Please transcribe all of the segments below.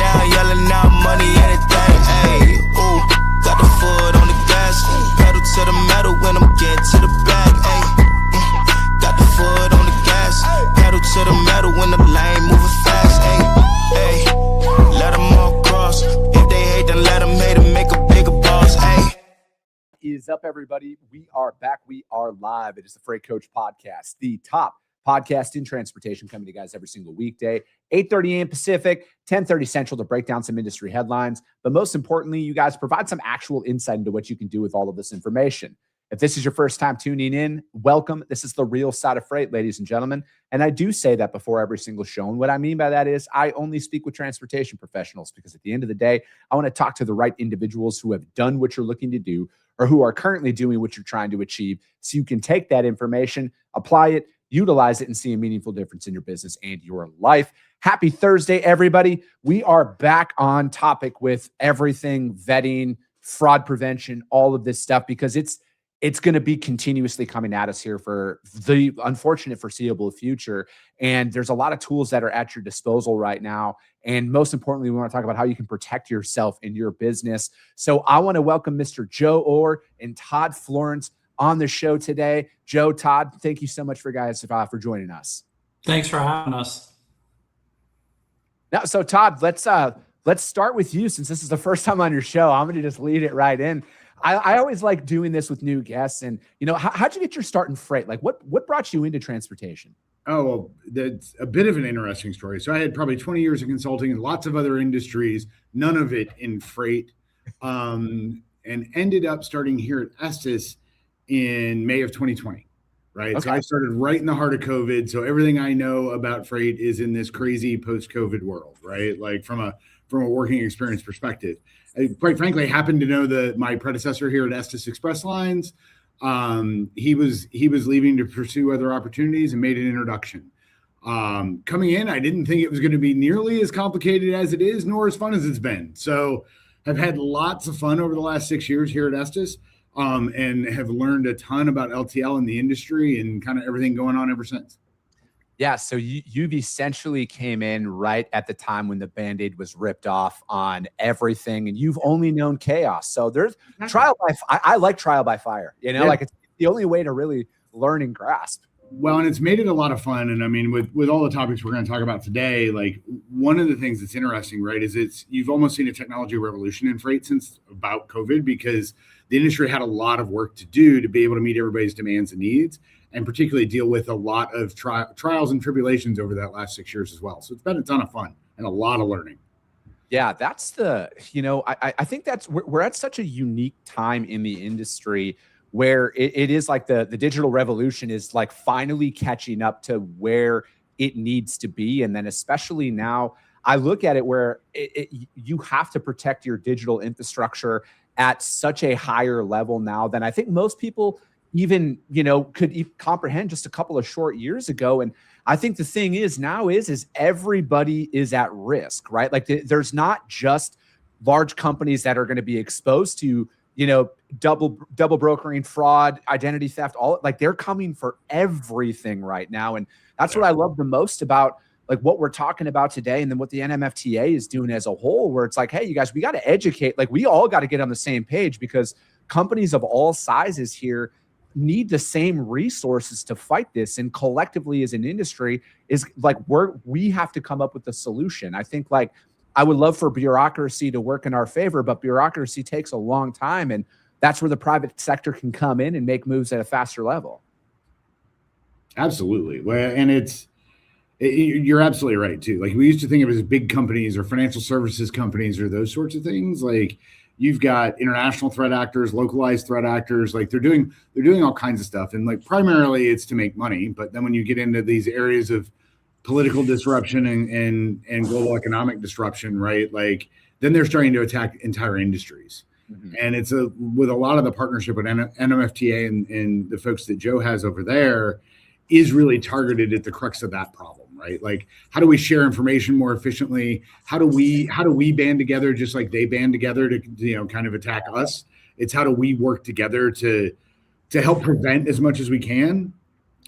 down, yelling out money, anything. Ayy, ooh, got the foot on the gas, pedal to the metal when I'm getting to the back. Ayy, got the foot on the gas, pedal to the metal when the lane moving fast. Ayy, let them all cross. If they hate, then let them hate and make a bigger boss. Ayy. Is up, everybody. We are back. We are live. It is the Freight Coach Podcast, the top podcast in transportation, coming to you guys every single weekday, 8:30 a.m. Pacific, 10:30 Central, to break down some industry headlines. But most importantly, you guys provide some actual insight into what you can do with all of this information. If this is your first time tuning in, welcome. This is the real side of freight, ladies and gentlemen. And I do say that before every single show. And what I mean by that is I only speak with transportation professionals, because at the end of the day, I want to talk to the right individuals who have done what you're looking to do, or who are currently doing what you're trying to achieve, so you can take that information, apply it, utilize it, and see a meaningful difference in your business and your life. Happy Thursday, everybody. We are back on topic with everything vetting, fraud prevention, all of this stuff, because it's going to be continuously coming at us here for the unfortunate foreseeable future. And there's a lot of tools that are at your disposal right now. And most importantly, we want to talk about how you can protect yourself and your business. So I want to welcome Mr. Joe Orr and Todd Florence on the show today. Joe, Todd, thank you so much for joining us. Thanks for having us. Now, so Todd, let's start with you, since this is the first time on your show. I'm going to just lead it right in. I always like doing this with new guests. And, how'd you get your start in freight? Like, what brought you into transportation? Oh, well, that's a bit of an interesting story. So I had probably 20 years of consulting in lots of other industries, none of it in freight, and ended up starting here at Estes in May of 2020, right? Okay. So I started right in the heart of COVID. So everything I know about freight is in this crazy post-COVID world, right? Like from a working experience perspective. I, quite frankly, happened to know my predecessor here at Estes Express Lines. He was leaving to pursue other opportunities and made an introduction. Coming in, I didn't think it was going to be nearly as complicated as it is, nor as fun as it's been. So I've had lots of fun over the last 6 years here at Estes, and have learned a ton about LTL in the industry and kind of everything going on ever since. Yeah, so you've essentially came in right at the time when the Band-Aid was ripped off on everything, and you've only known chaos. So there's trial by I like trial by fire, like it's the only way to really learn and grasp. Well, and it's made it a lot of fun. And I mean, with all the topics we're going to talk about today, like one of the things that's interesting, right, is you've almost seen a technology revolution in freight since about COVID, because the industry had a lot of work to do to be able to meet everybody's demands and needs, and particularly deal with a lot of trials and tribulations over that last 6 years as well. So it's been a ton of fun and a lot of learning. Yeah, that's I think we're at such a unique time in the industry where it is like the digital revolution is like finally catching up to where it needs to be. And then especially now, I look at it where you have to protect your digital infrastructure at such a higher level now than I think most people even, could comprehend just a couple of short years ago. And I think the thing is now is everybody is at risk, right? Like there's not just large companies that are going to be exposed to, double brokering, fraud, identity theft, all like they're coming for everything right now. And that's what I love the most about like what we're talking about today. And then what the NMFTA is doing as a whole, where it's like, hey, you guys, we got to educate, like we all got to get on the same page, because companies of all sizes here need the same resources to fight this. And collectively as an industry is like, we have to come up with a solution. I think like, I would love for bureaucracy to work in our favor, but bureaucracy takes a long time. And that's where the private sector can come in and make moves at a faster level. Absolutely. Well, and you're absolutely right too. Like we used to think of it as big companies or financial services companies or those sorts of things. Like you've got international threat actors, localized threat actors, like they're doing all kinds of stuff. And like primarily it's to make money. But then when you get into these areas of political disruption and global economic disruption, right? Like then they're starting to attack entire industries. Mm-hmm. And it's with a lot of the partnership with NMFTA and the folks that Joe has over there is really targeted at the crux of that problem, right? Like how do we share information more efficiently? How do we band together just like they band together to kind of attack us? It's how do we work together to help prevent as much as we can?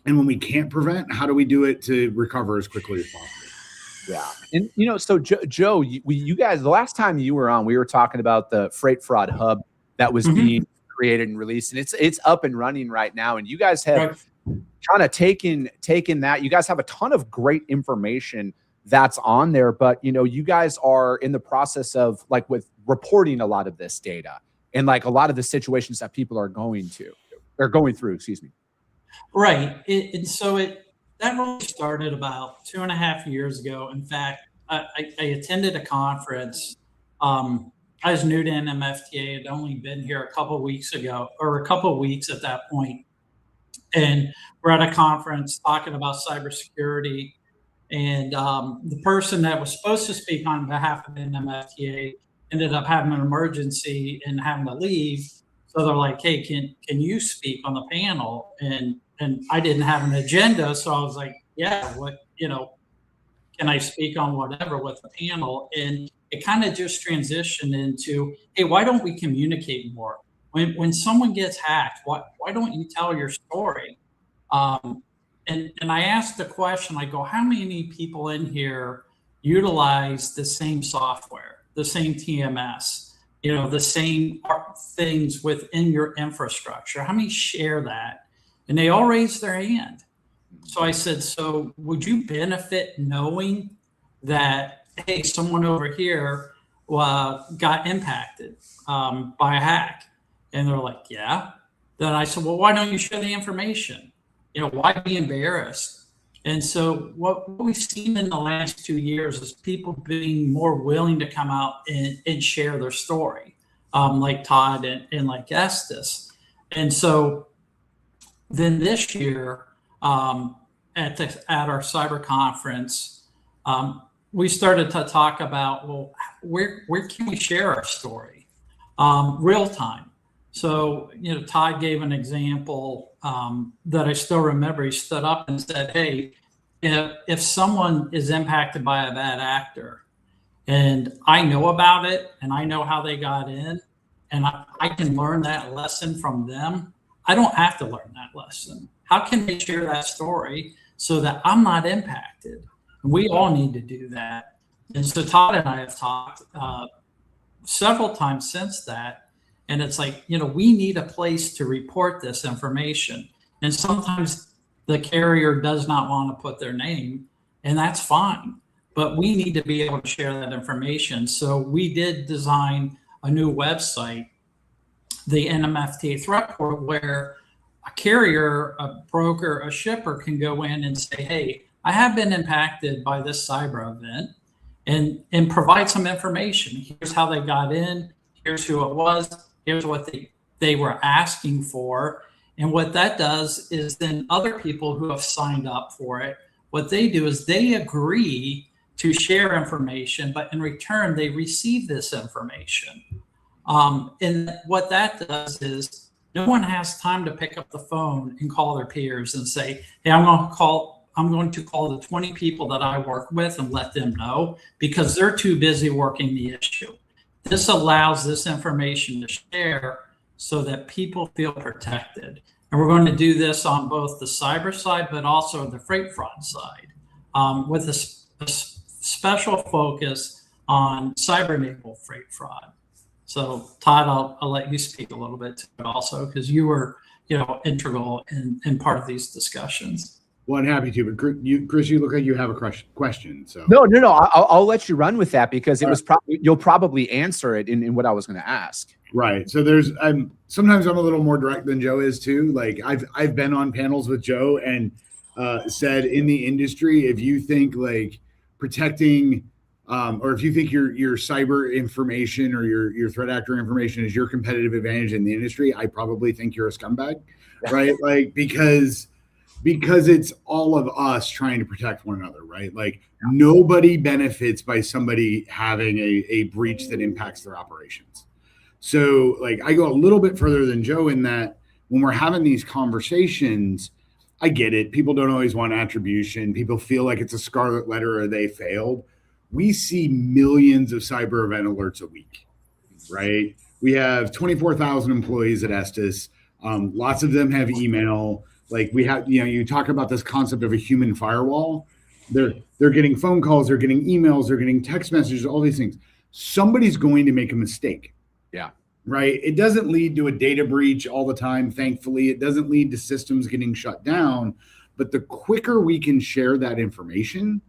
And when we can't prevent, how do we do it to recover as quickly as possible? Yeah. And, so Joe, you guys, the last time you were on, we were talking about the Freight Fraud Hub that was being created and released, and it's up and running right now. And you guys have kind of taken that. You guys have a ton of great information that's on there, but you guys are in the process of with reporting a lot of this data and a lot of the situations that people are going through, excuse me. Right. That really started about 2.5 years ago. In fact, I attended a conference. I was new to NMFTA, had only been here a couple of weeks ago, or a couple of weeks at that point. And we're at a conference talking about cybersecurity. And the person that was supposed to speak on behalf of NMFTA ended up having an emergency and having to leave. So they're like, "Hey, can you speak on the panel?" And I didn't have an agenda, so I was like, "Yeah, can I speak on whatever with the panel?" And it kind of just transitioned into, "Hey, why don't we communicate more? When someone gets hacked, why don't you tell your story?" And I asked the question, I go, "How many people in here utilize the same software, the same TMS, the same things within your infrastructure? How many share that?" And they all raised their hand. So I said, "So would you benefit knowing that, hey, someone over here got impacted by a hack?" And they're like, "Yeah." Then I said, "Well, why don't you share the information? Why be embarrassed?" And so what we've seen in the last 2 years is people being more willing to come out and share their story, like Todd and like Estes. And so then this year, at our cyber conference, we started to talk about, well, where can we share our story real time? So, Todd gave an example that I still remember. He stood up and said, "Hey, if someone is impacted by a bad actor and I know about it and I know how they got in and I can learn that lesson from them, I don't have to learn that lesson. How can they share that story so that I'm not impacted?" And we all need to do that. And so Todd and I have talked several times since that. And it's like, we need a place to report this information. And sometimes the carrier does not want to put their name, and that's fine. But we need to be able to share that information. So we did design a new website, the NMFTA Threat Portal, where a carrier, a broker, a shipper can go in and say, "Hey, I have been impacted by this cyber event," and provide some information. Here's how they got in. Here's who it was. Here's what they were asking for. And what that does is then other people who have signed up for it, what they do is they agree to share information, but in return, they receive this information. And what that does is no one has time to pick up the phone and call their peers and say, "Hey, I'm going to call the 20 people that I work with and let them know," because they're too busy working the issue. This allows this information to share so that people feel protected. And we're going to do this on both the cyber side, but also the freight fraud side, with a special focus on cyber-enabled freight fraud. So Todd, I'll let you speak a little bit to it also, because you were, integral in part of these discussions. Well, I'm happy to, but Chris, you look like you have a question. So no. I'll let you run with that because it was you'll probably answer it in what I was going to ask. Right. So sometimes I'm a little more direct than Joe is too. Like I've been on panels with Joe and said in the industry, if you think like protecting or if you think your cyber information or your threat actor information is your competitive advantage in the industry, I probably think you're a scumbag, right? Like because it's all of us trying to protect one another, right? Like nobody benefits by somebody having a breach that impacts their operations. So like I go a little bit further than Joe in that when we're having these conversations, I get it. People don't always want attribution. People feel like it's a scarlet letter or they failed. We see millions of cyber event alerts a week, right? We have 24,000 employees at Estes. Lots of them have email. Like we have, you talk about this concept of a human firewall. They're getting phone calls, they're getting emails, they're getting text messages, all these things. Somebody's going to make a mistake. Yeah. Right. It doesn't lead to a data breach all the time. Thankfully, it doesn't lead to systems getting shut down. But the quicker we can share that information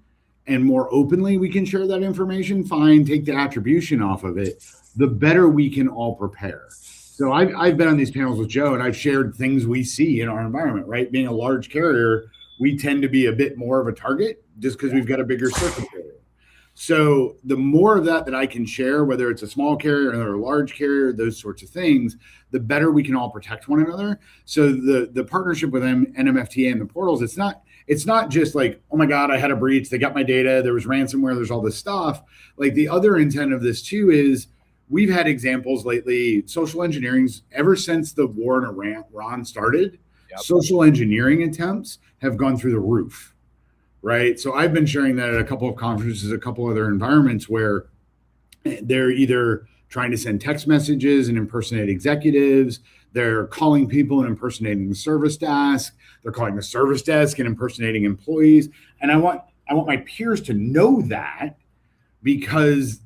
and more openly we can share that information, fine, take the attribution off of it, the better we can all prepare. So I've been on these panels with Joe and I've shared things we see in our environment, right? Being a large carrier, we tend to be a bit more of a target just because we've got a bigger surface area. So the more of that I can share, whether it's a small carrier or a large carrier, those sorts of things, the better we can all protect one another. So the partnership with NMFTA and the portals, it's not just like, oh my God, I had a breach, they got my data, there was ransomware, there's all this stuff. Like the other intent of this too is we've had examples lately, social engineering's ever since the war in Iran started, social engineering attempts have gone through the roof. Right. So I've been sharing that at a couple of conferences, a couple other environments where they're either trying to send text messages and impersonate executives. They're calling people and impersonating the service desk. They're calling the service desk and impersonating employees. And I want my peers to know that, because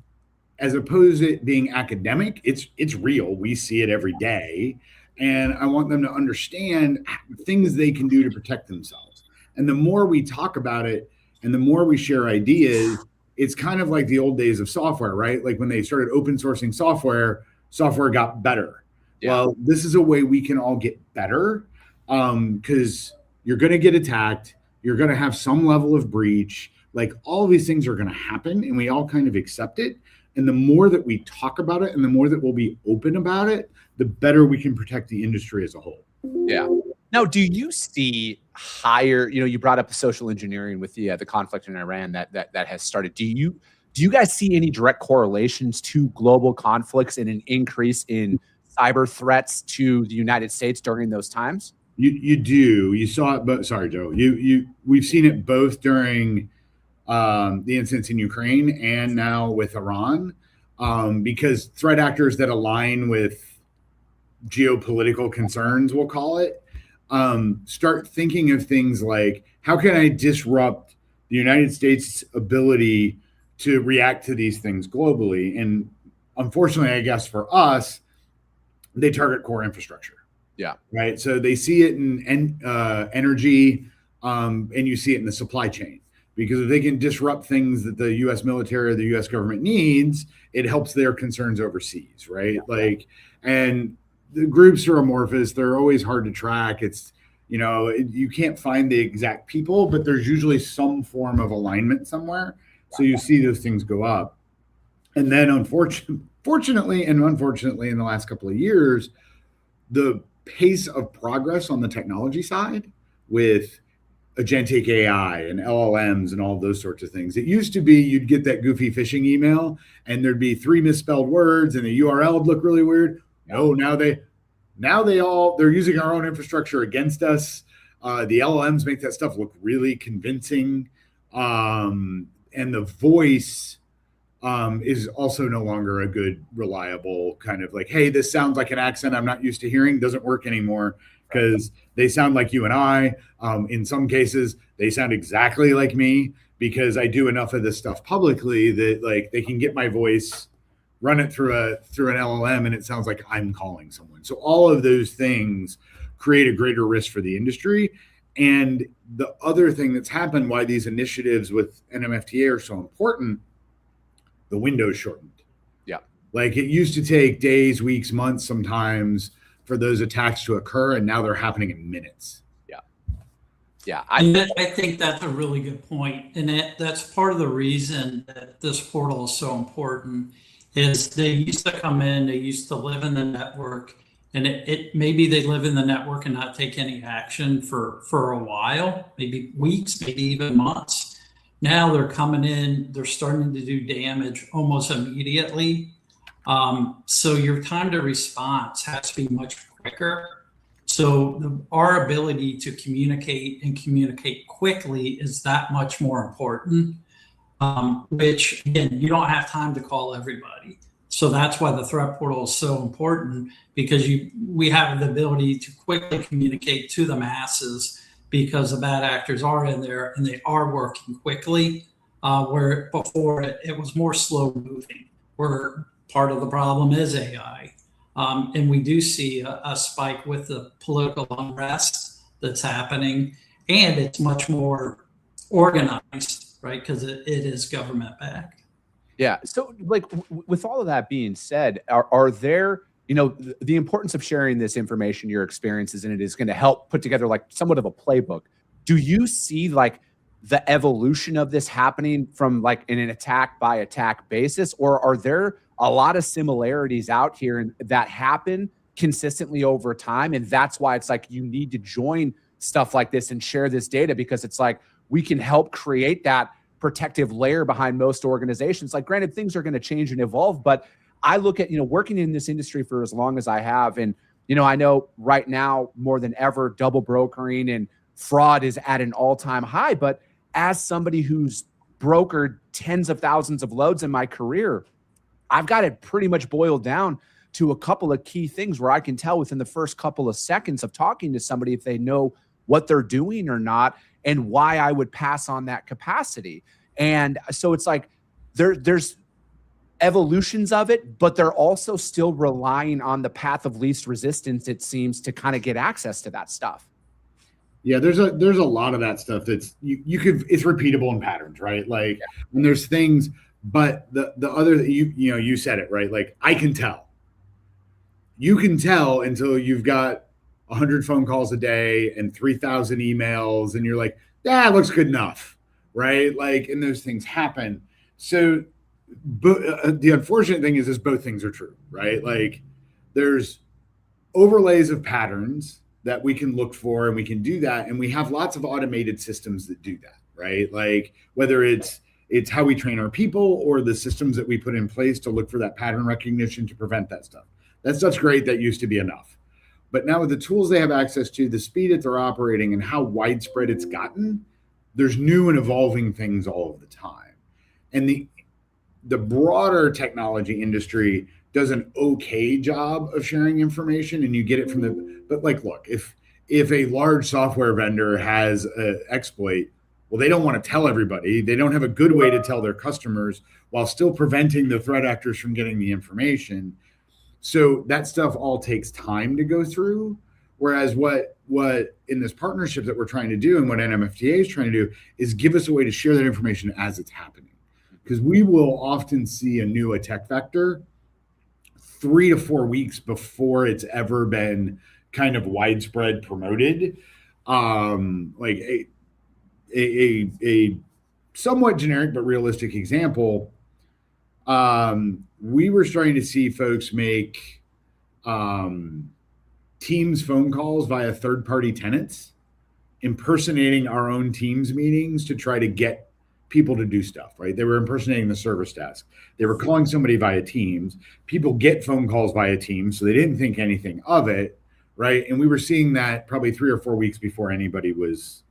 as opposed to it being academic, it's real. We see it every day. And I want them to understand things they can do to protect themselves. And the more we talk about it and the more we share ideas, it's kind of like the old days of software, right? Like when they started open sourcing software got better. Yeah. Well, this is a way we can all get better, because you're going to get attacked. You're going to have some level of breach. Like all of these things are going to happen and we all kind of accept it. And the more that we talk about it and the more that we'll be open about it, the better we can protect the industry as a whole. Yeah. Now, do you see higher, you brought up social engineering with the conflict in Iran that has started. Do you guys see any direct correlations to global conflicts and an increase in cyber threats to the United States during those times? You do. You saw it, but sorry, Joe. We've seen it both during the incidents in Ukraine and now with Iran, because threat actors that align with geopolitical concerns, we'll call it, start thinking of things like, how can I disrupt the United States' ability to react to these things globally? And unfortunately, I guess for us, they target core infrastructure. Yeah. Right. So they see it in energy, and you see it in the supply chain, because if they can disrupt things that the U.S. military or the U.S. government needs, it helps their concerns overseas. Right. Yeah. And the groups are amorphous. They're always hard to track. It's, you can't find the exact people, but there's usually some form of alignment somewhere. So you see those things go up. And then fortunately and unfortunately, in the last couple of years, the pace of progress on the technology side with agentic AI and LLMs and all those sorts of things. It used to be you'd get that goofy phishing email and there'd be 3 misspelled words and the URL would look really weird. No, now they're using our own infrastructure against us. The LLMs make that stuff look really convincing. And the voice is also no longer a good, reliable kind of like, hey, this sounds like an accent I'm not used to hearing, doesn't work anymore, because they sound like you and I. In some cases, they sound exactly like me, because I do enough of this stuff publicly that like they can get my voice, run it through an LLM, and it sounds like I'm calling someone. So all of those things create a greater risk for the industry. And the other thing that's happened, why these initiatives with NMFTA are so important, the window's shortened. Yeah. Like it used to take days, weeks, months sometimes for those attacks to occur, and now they're happening in minutes. Yeah. Yeah. I think that's a really good point. And that's part of the reason that this portal is so important. Is they used to come in, they used to live in the network, and it maybe they live in the network and not take any action for a while, maybe weeks, maybe even months. Now they're coming in, they're starting to do damage almost immediately. So your time to response has to be much quicker. So our ability to communicate and communicate quickly is that much more important. Which again, you don't have time to call everybody. So that's why the threat portal is so important, because we have the ability to quickly communicate to the masses, because the bad actors are in there and they are working quickly, where before it was more slow moving, where part of the problem is AI. And we do see a spike with the political unrest that's happening, and it's much more organized, right? Because it is government backed. Yeah. So, like, with all of that being said, are there, the importance of sharing this information, your experiences, and it is going to help put together like somewhat of a playbook. Do you see like the evolution of this happening from like in an attack by attack basis, or are there a lot of similarities out here and that happen consistently over time? And that's why it's like you need to join stuff like this and share this data, because it's like we can help create that protective layer behind most organizations. Like, granted, things are going to change and evolve, but I look at, working in this industry for as long as I have, and, I know right now more than ever, double brokering and fraud is at an all-time high. But as somebody who's brokered tens of thousands of loads in my career, I've got it pretty much boiled down to a couple of key things where I can tell within the first couple of seconds of talking to somebody if they know what they're doing or not, and why I would pass on that capacity. And so it's like there's evolutions of it, but they're also still relying on the path of least resistance, it seems, to kind of get access to that stuff. Yeah, there's a lot of that stuff that's it's repeatable in patterns, right? Like, when there's things, but the other, you said it, right? Like, I can tell. You can tell until you've got 100 phone calls a day and 3,000 emails, and you're like, it looks good enough, right? Like, and those things happen. So, but the unfortunate thing is both things are true, right? Like, there's overlays of patterns that we can look for, and we can do that, and we have lots of automated systems that do that, right? Like, whether it's how we train our people or the systems that we put in place to look for that pattern recognition to prevent that stuff. That stuff's great. That used to be enough. But now with the tools they have access to, the speed that they're operating and how widespread it's gotten, there's new and evolving things all of the time. And the broader technology industry does an okay job of sharing information, and you get it from but like, look, if a large software vendor has an exploit, well, they don't want to tell everybody. They don't have a good way to tell their customers while still preventing the threat actors from getting the information. So that stuff all takes time to go through. Whereas what in this partnership that we're trying to do, and what NMFTA is trying to do, is give us a way to share that information as it's happening. Because we will often see a new attack vector 3 to 4 weeks before it's ever been kind of widespread promoted. Like a somewhat generic but realistic example. We were starting to see folks make Teams phone calls via third-party tenants, impersonating our own Teams meetings to try to get people to do stuff, right? They were impersonating the service desk. They were calling somebody via Teams. People get phone calls via Teams, so they didn't think anything of it, right? And we were seeing that probably 3 or 4 weeks before anybody was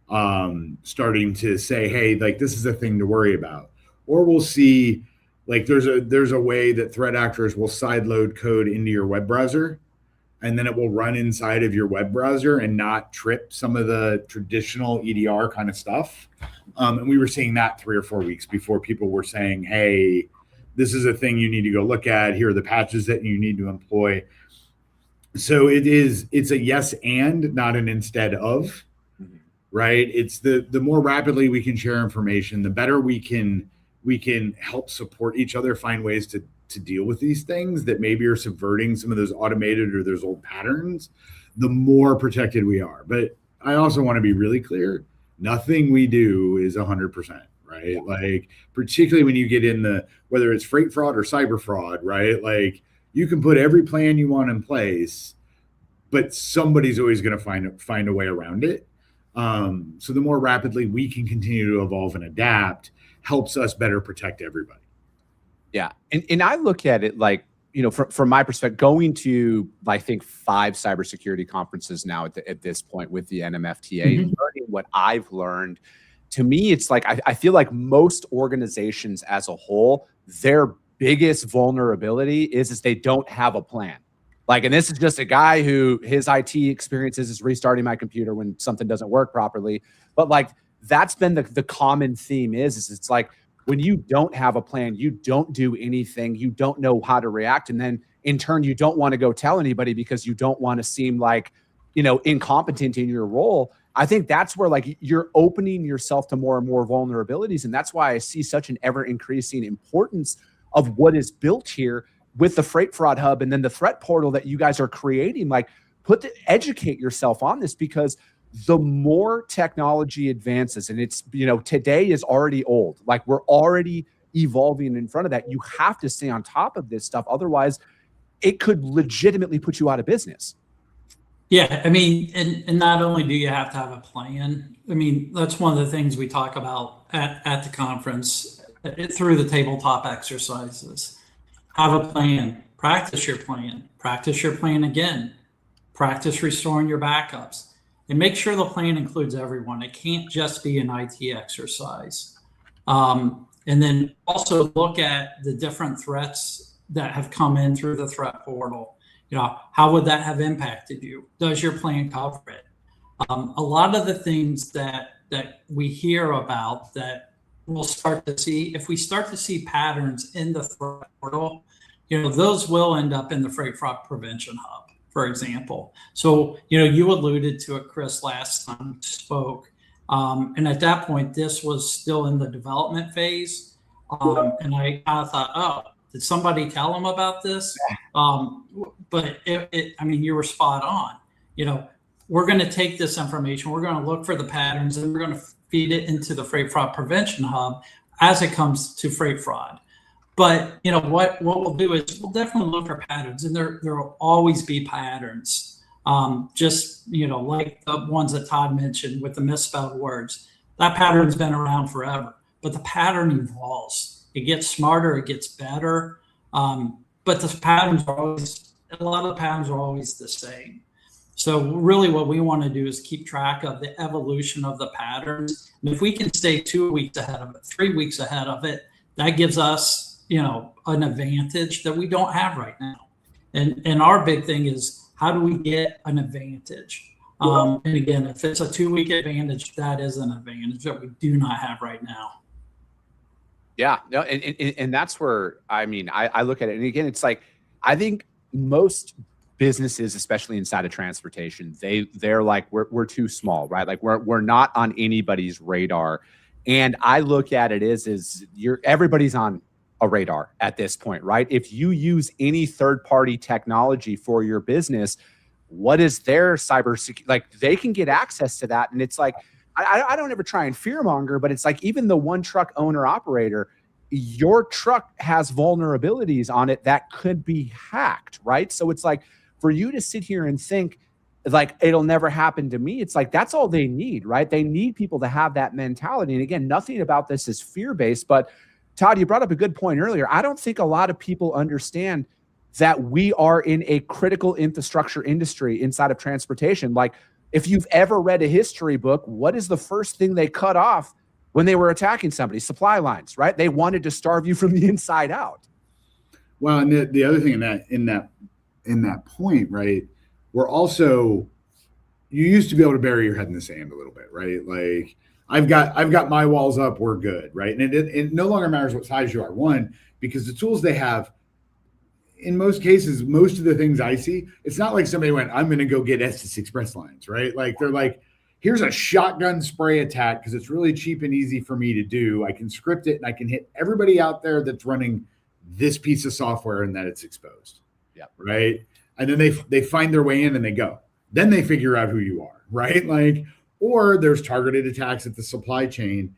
starting to say, hey, like, this is a thing to worry about. Or we'll see, like, there's a way that threat actors will sideload code into your web browser, and then it will run inside of your web browser and not trip some of the traditional EDR kind of stuff. And we were seeing that 3 or 4 weeks before people were saying, hey, this is a thing you need to go look at. Here are the patches that you need to employ. So it's a yes and, not an instead of, right? It's the more rapidly we can share information, the better we can help support each other, find ways to deal with these things that maybe are subverting some of those automated or those old patterns, the more protected we are. But I also want to be really clear, nothing we do is 100%, right? Yeah. Like, particularly when you get in whether it's freight fraud or cyber fraud, right? Like, you can put every plan you want in place, but somebody's always going to find a way around it. So the more rapidly we can continue to evolve and adapt helps us better protect everybody. Yeah. And I look at it like, from my perspective, going to, I think, 5 cybersecurity conferences now at this point with the NMFTA, learning what I've learned, to me, it's like, I feel like most organizations as a whole, their biggest vulnerability is they don't have a plan. Like, and this is just a guy who his IT experiences is restarting my computer when something doesn't work properly. But like, that's been the common theme is it's like, when you don't have a plan, you don't do anything, you don't know how to react. And then in turn, you don't want to go tell anybody because you don't want to seem like, incompetent in your role. I think that's where like you're opening yourself to more and more vulnerabilities. And that's why I see such an ever increasing importance of what is built here with the Freight Fraud Hub and then the threat portal that you guys are creating. Like, educate yourself on this, because the more technology advances, and it's, today is already old. Like, we're already evolving in front of that. You have to stay on top of this stuff. Otherwise, it could legitimately put you out of business. Yeah, I mean, and not only do you have to have a plan, I mean, that's one of the things we talk about at the conference through the tabletop exercises. Have a plan, practice your plan again, practice restoring your backups, and make sure the plan includes everyone. It can't just be an IT exercise. And then also look at the different threats that have come in through the threat portal. How would that have impacted you? Does your plan cover it? A lot of the things that we hear about that we'll start to see, if we start to see patterns in the threat portal, those will end up in the Freight Fraud Prevention Hub, for example. So, you alluded to it, Chris, last time we spoke. And at that point, this was still in the development phase. And I kind of thought, oh, did somebody tell them about this? But I mean, you were spot on. We're going to take this information, we're going to look for the patterns, and we're going to feed it into the Freight Fraud Prevention Hub as it comes to freight fraud. But what we'll do is we'll definitely look for patterns, and there will always be patterns. Just like the ones that Todd mentioned with the misspelled words. That pattern's been around forever, but the pattern evolves. It gets smarter, it gets better. But the patterns are always, a lot of the patterns are always the same. So really what we want to do is keep track of the evolution of the patterns. And if we can stay 2 weeks ahead of it, 3 weeks ahead of it, that gives us, an advantage that we don't have right now. And our big thing is, how do we get an advantage? And again, if it's a 2 week advantage, that is an advantage that we do not have right now. Yeah, no, and that's where, I mean, I look at it, and again, it's like, I think most businesses, especially inside of transportation, they're like, we're too small, right? Like we're not on anybody's radar. And I look at it as everybody's on a radar at this point, right? If you use any third-party technology for your business, what is their cybersecurity? Like, they can get access to that. And it's like, I don't ever try and fearmonger, but it's like, even the one truck owner operator, your truck has vulnerabilities on it that could be hacked, right? So it's like, for you to sit here and think like, it'll never happen to me, it's like, that's all they need, right? They need people to have that mentality. And again, nothing about this is fear-based, but Todd, you brought up a good point earlier. I don't think a lot of people understand that we are in a critical infrastructure industry inside of transportation. Like, if you've ever read a history book, what is the first thing they cut off when they were attacking somebody? Supply lines, right? They wanted to starve you from the inside out. Well, and the other thing in that point, right? We're also, you used to be able to bury your head in the sand a little bit, right? Like, I've got my walls up, we're good, right? And it no longer matters what size you are. One, because the tools they have, in most cases, most of the things I see, it's not like somebody went, I'm going to go get Estes Express lines, right? Like, they're like, here's a shotgun spray attack because it's really cheap and easy for me to do. I can script it and I can hit everybody out there that's running this piece of software and that it's exposed. Yeah. Right. And then they find their way in and they go. Then they figure out who you are, right? Like, or there's targeted attacks at the supply chain.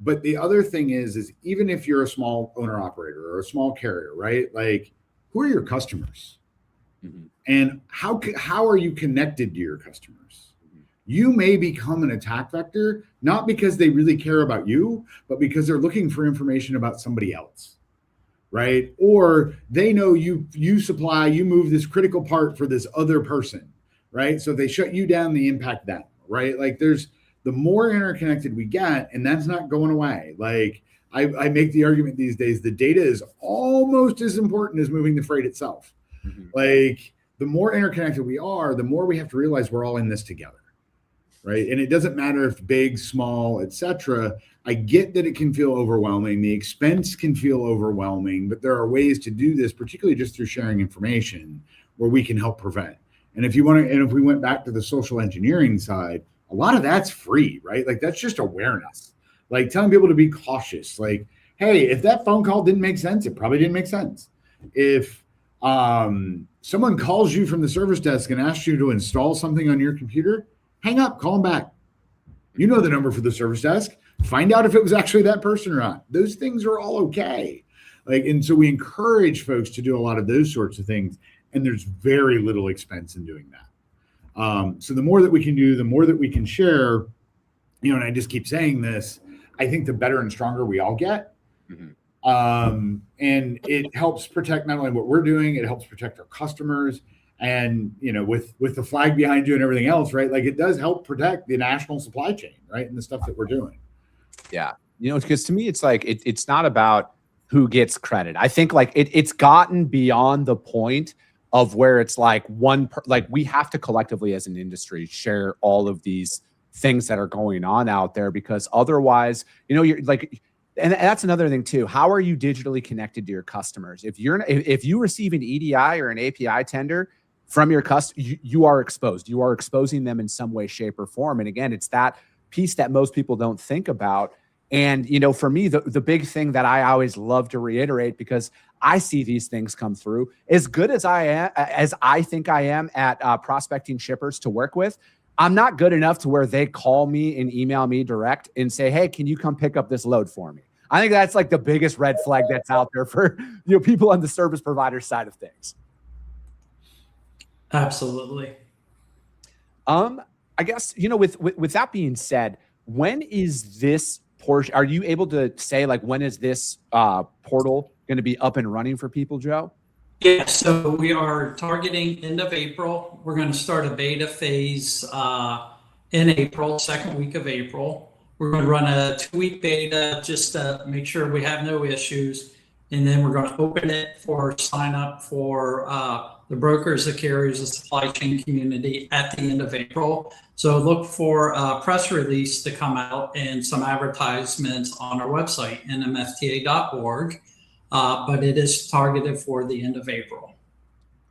But the other thing is even if you're a small owner operator or a small carrier, right? Like, who are your customers? Mm-hmm. And how are you connected to your customers? Mm-hmm. You may become an attack vector, not because they really care about you, but because they're looking for information about somebody else, right? Or they know you move this critical part for this other person, right? So they shut you down, they impact them, right? Like, there's the more interconnected we get, and that's not going away. Like, I make the argument these days, the data is almost as important as moving the freight itself. Mm-hmm. Like, the more interconnected we are, the more we have to realize we're all in this together, right? And it doesn't matter if big, small, etc. I get that it can feel overwhelming. The expense can feel overwhelming, but there are ways to do this, particularly just through sharing information, where we can help prevent. And if you want to, and if we went back to the social engineering side, a lot of that's free, right? Like that's just awareness, like telling people to be cautious. Like, hey, if that phone call didn't make sense, it probably didn't make sense. If someone calls you from the service desk and asks you to install something on your computer, hang up, call them back. You know the number for the service desk. Find out if it was actually that person or not. Those things are all okay. Like, and so we encourage folks to do a lot of those sorts of things. And there's very little expense in doing that. So the more that we can do, the more that we can share, and I just keep saying this, I think the better and stronger we all get. Mm-hmm. And it helps protect not only what we're doing, it helps protect our customers. And, with the flag behind you and everything else, right? Like it does help protect the national supply chain, right? And the stuff that we're doing. Yeah. Because to me, it's like, it's not about who gets credit. I think like it's gotten beyond the point of where it's like we have to collectively as an industry share all of these things that are going on out there, because otherwise, you're like, and that's another thing too. How are you digitally connected to your customers? If you receive an EDI or an API tender from your customer, you are exposed. You are exposing them in some way, shape, or form. And again, it's that piece that most people don't think about. And, for me, the big thing that I always love to reiterate, because I see these things come through, as good as I think I am at prospecting shippers to work with, I'm not good enough to where they call me and email me direct and say, hey, can you come pick up this load for me? I think that's like the biggest red flag that's out there for people on the service provider side of things. Absolutely. I guess, with that being said, when is this portion, are you able to say like, when is this portal going to be up and running for people, Joe? Yeah, so we are targeting end of April. We're going to start a beta phase in April, second week of April. We're going to run a 2-week beta just to make sure we have no issues. And then we're going to open it for sign up for the brokers, the carriers, the supply chain community at the end of April. So look for a press release to come out and some advertisements on our website, nmfta.org. But it is targeted for the end of April.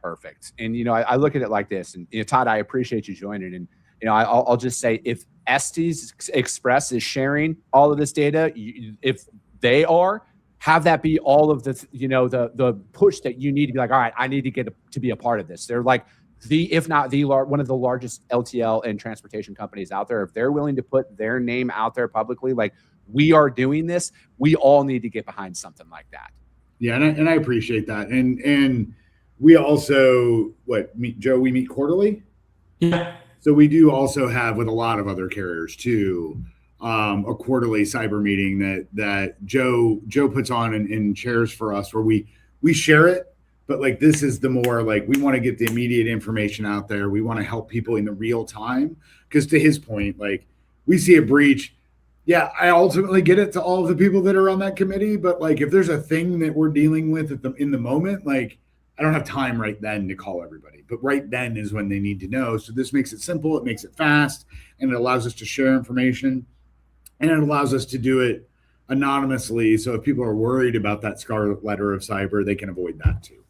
Perfect. And, I look at it like this, and, Todd, I appreciate you joining. And, I'll just say, if Estes Express is sharing all of this data, if they are, have that be all of the, the push that you need to be like, all right, I need to get to be a part of this. They're like if not one of the largest LTL and transportation companies out there. If they're willing to put their name out there publicly, like we are doing this, we all need to get behind something like that. Yeah. And I appreciate that. And we also, Joe, we meet quarterly. Yeah. So we do also have, with a lot of other carriers too, a quarterly cyber meeting that Joe puts on and chairs for us, where we share it, but like this is the more like we want to get the immediate information out there. We want to help people in the real time, because to his point, like we see a breach. Yeah, I ultimately get it to all of the people that are on that committee, but like if there's a thing that we're dealing with in the moment, like I don't have time right then to call everybody, but right then is when they need to know. So this makes it simple, it makes it fast, and it allows us to share information. And it allows us to do it anonymously. So if people are worried about that scarlet letter of cyber, they can avoid that too.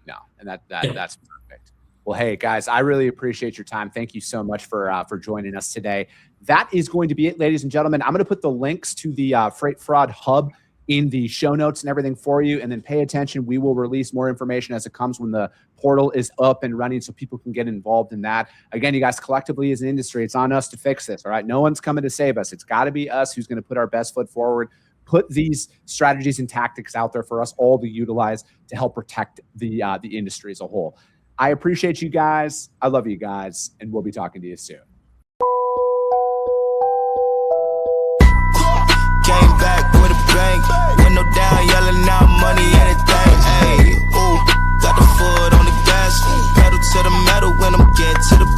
No, and that's perfect. Well, hey guys, I really appreciate your time. Thank you so much for joining us today. That is going to be it, ladies and gentlemen. I'm going to put the links to the Freight Fraud Hub in the show notes and everything for you. And then pay attention. We will release more information as it comes when the portal is up and running, so people can get involved in that. Again, you guys, collectively as an industry, it's on us to fix this. All right. No one's coming to save us. It's got to be us who's going to put our best foot forward, put these strategies and tactics out there for us all to utilize to help protect the industry as a whole. I appreciate you guys. I love you guys, and we'll be talking to you soon. Came back with a bang, window down, yelling out money, anything. Ayy, ooh, got the foot on the gas, pedal to the metal when I'm getting to the